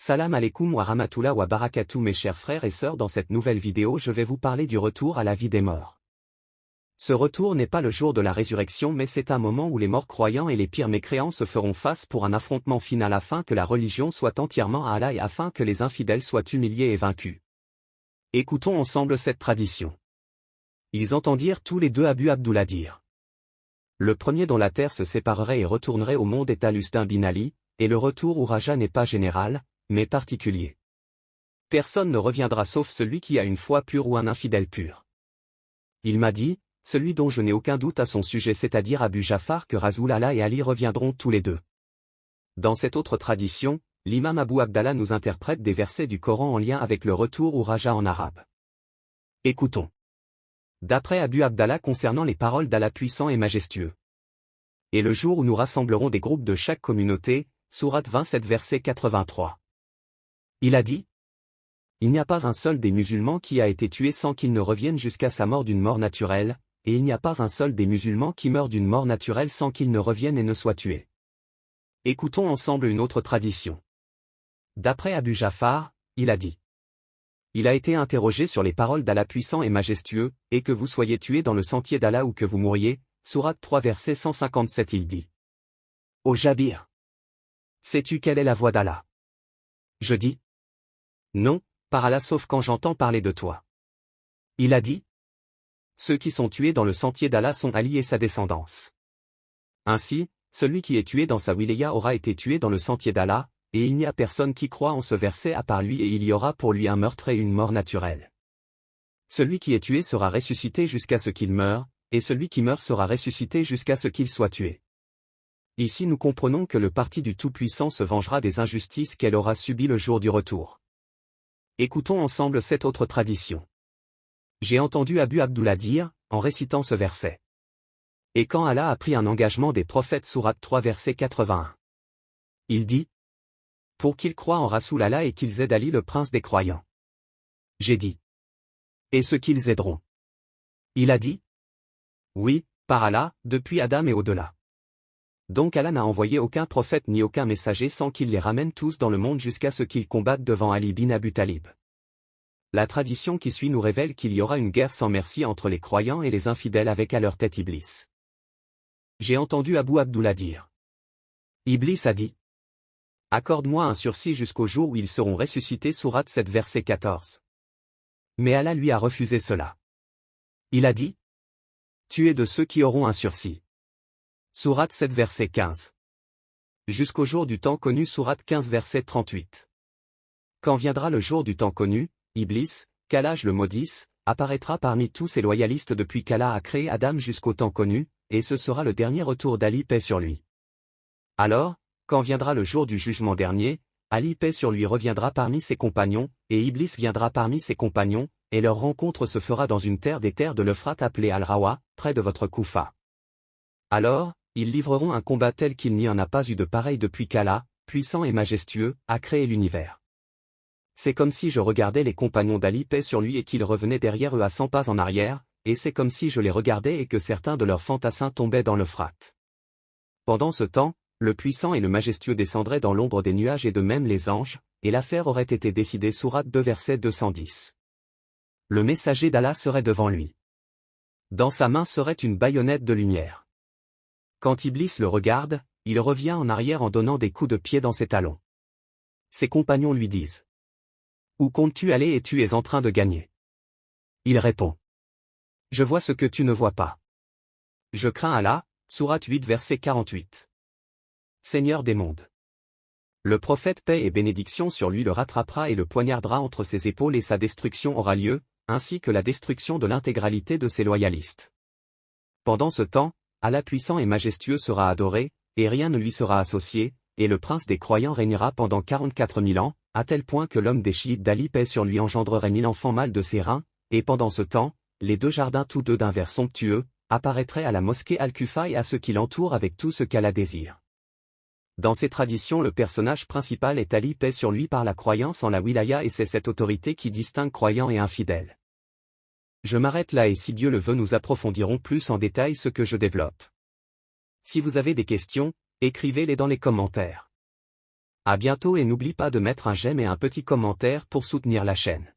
Salam alaikum wa rahmatullah wa barakatuh mes chers frères et sœurs, dans cette nouvelle vidéo je vais vous parler du retour à la vie des morts. Ce retour n'est pas le jour de la résurrection mais c'est un moment où les morts croyants et les pires mécréants se feront face pour un affrontement final afin que la religion soit entièrement à Allah et afin que les infidèles soient humiliés et vaincus. Écoutons ensemble cette tradition. Ils entendirent tous les deux Abu Abdullah dire. Le premier dont la terre se séparerait et retournerait au monde est Al-Usdin bin Ali, et le retour au Raja n'est pas général, mais particulier. Personne ne reviendra sauf celui qui a une foi pure ou un infidèle pur. Il m'a dit, celui dont je n'ai aucun doute à son sujet, c'est-à-dire Abu Ja'far, que Rasulullah et Ali reviendront tous les deux. Dans cette autre tradition, l'imam Abu Abdallah nous interprète des versets du Coran en lien avec le retour au Raja en arabe. Écoutons. D'après Abu Abdallah concernant les paroles d'Allah puissant et majestueux. Et le jour où nous rassemblerons des groupes de chaque communauté, sourate 27 verset 83. Il a dit. Il n'y a pas un seul des musulmans qui a été tué sans qu'il ne revienne jusqu'à sa mort d'une mort naturelle, et il n'y a pas un seul des musulmans qui meurt d'une mort naturelle sans qu'il ne revienne et ne soit tué. Écoutons ensemble une autre tradition. D'après Abu Ja'far, il a dit. Il a été interrogé sur les paroles d'Allah puissant et majestueux, et que vous soyez tués dans le sentier d'Allah ou que vous mouriez, sourate 3 verset 157 il dit. Ô Jabir, sais-tu quelle est la voix d'Allah? Je dis. Non, par Allah sauf quand j'entends parler de toi. Il a dit. Ceux qui sont tués dans le sentier d'Allah sont Ali et sa descendance. Ainsi, celui qui est tué dans sa wilaya aura été tué dans le sentier d'Allah, et il n'y a personne qui croit en ce verset à part lui et il y aura pour lui un meurtre et une mort naturelle. Celui qui est tué sera ressuscité jusqu'à ce qu'il meure, et celui qui meurt sera ressuscité jusqu'à ce qu'il soit tué. Ici nous comprenons que le parti du Tout-Puissant se vengera des injustices qu'elle aura subies le jour du retour. Écoutons ensemble cette autre tradition. J'ai entendu Abu Abdullah dire, en récitant ce verset. Et quand Allah a pris un engagement des prophètes sourate 3 verset 81. Il dit. Pour qu'ils croient en Rasoul Allah et qu'ils aident Ali le prince des croyants. J'ai dit. Et ceux qu'ils aideront. Il a dit. Oui, par Allah, depuis Adam et au-delà. Donc Allah n'a envoyé aucun prophète ni aucun messager sans qu'il les ramène tous dans le monde jusqu'à ce qu'ils combattent devant Ali bin Abi Talib. La tradition qui suit nous révèle qu'il y aura une guerre sans merci entre les croyants et les infidèles avec à leur tête Iblis. J'ai entendu Abu Abdullah dire. Iblis a dit. Accorde-moi un sursis jusqu'au jour où ils seront ressuscités sourate 7 verset 14. Mais Allah lui a refusé cela. Il a dit. Tu es de ceux qui auront un sursis. Sourate 7 verset 15. Jusqu'au jour du temps connu sourate 15 verset 38. Quand viendra le jour du temps connu, Iblis, qu'Allah le maudisse, apparaîtra parmi tous ces loyalistes depuis qu'Allah a créé Adam jusqu'au temps connu, et ce sera le dernier retour d'Ali paix sur lui. Alors, quand viendra le jour du jugement dernier, Ali paix sur lui reviendra parmi ses compagnons, et Iblis viendra parmi ses compagnons, et leur rencontre se fera dans une terre des terres de l'Euphrate appelée Al-Rawa, près de votre Koufa. Alors, ils livreront un combat tel qu'il n'y en a pas eu de pareil depuis qu'Allah, puissant et majestueux, a créé l'univers. C'est comme si je regardais les compagnons d'Ali paix sur lui et qu'ils revenaient derrière eux à 100 pas en arrière, et c'est comme si je les regardais et que certains de leurs fantassins tombaient dans l'Euphrate. Pendant ce temps, le puissant et le majestueux descendraient dans l'ombre des nuages et de même les anges, et l'affaire aurait été décidée sourate 2 verset 210. Le messager d'Allah serait devant lui. Dans sa main serait une baïonnette de lumière. Quand Iblis le regarde, il revient en arrière en donnant des coups de pied dans ses talons. Ses compagnons lui disent. Où comptes-tu aller et tu es en train de gagner? Il répond. Je vois ce que tu ne vois pas. Je crains Allah, sourate 8 verset 48. Seigneur des mondes. Le prophète paix et bénédiction sur lui le rattrapera et le poignardera entre ses épaules et sa destruction aura lieu, ainsi que la destruction de l'intégralité de ses loyalistes. Pendant ce temps, Allah puissant et majestueux sera adoré, et rien ne lui sera associé, et le prince des croyants régnera pendant 44 000 ans, à tel point que l'homme des chiites d'Ali paix sur lui engendrerait 1000 enfants mâles de ses reins, et pendant ce temps, les deux jardins tous deux d'un vert somptueux, apparaîtraient à la mosquée Al-Kufa et à ceux qui l'entourent avec tout ce qu'Allah désire. Dans ces traditions le personnage principal est Ali paix sur lui par la croyance en la wilaya et c'est cette autorité qui distingue croyants et infidèles. Je m'arrête là et si Dieu le veut nous approfondirons plus en détail ce que je développe. Si vous avez des questions, écrivez-les dans les commentaires. À bientôt et n'oublie pas de mettre un j'aime et un petit commentaire pour soutenir la chaîne.